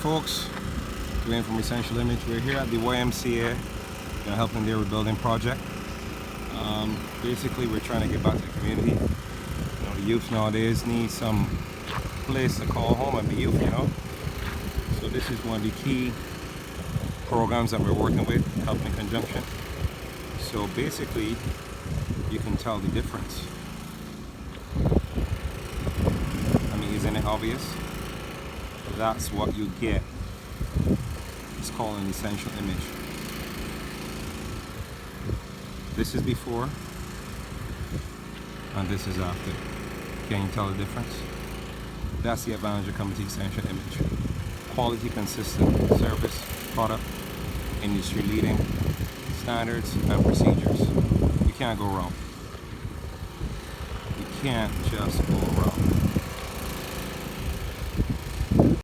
folks, Dwayne from Essential Image. We're here at the YMCA, helping their rebuilding project. Basically, we're trying to get back to the community. The youth nowadays need some place to call home and be youth, So this is one of the key programs that we're working with, helping in conjunction. So basically, you can tell the difference. I mean, isn't it obvious? That's what you get. It's called an essential image. This is before and this is after. Can you tell the difference? That's the advantage of coming to essential image. Quality, consistent service, product, industry leading standards and procedures. You can't go wrong. You can't just go wrong.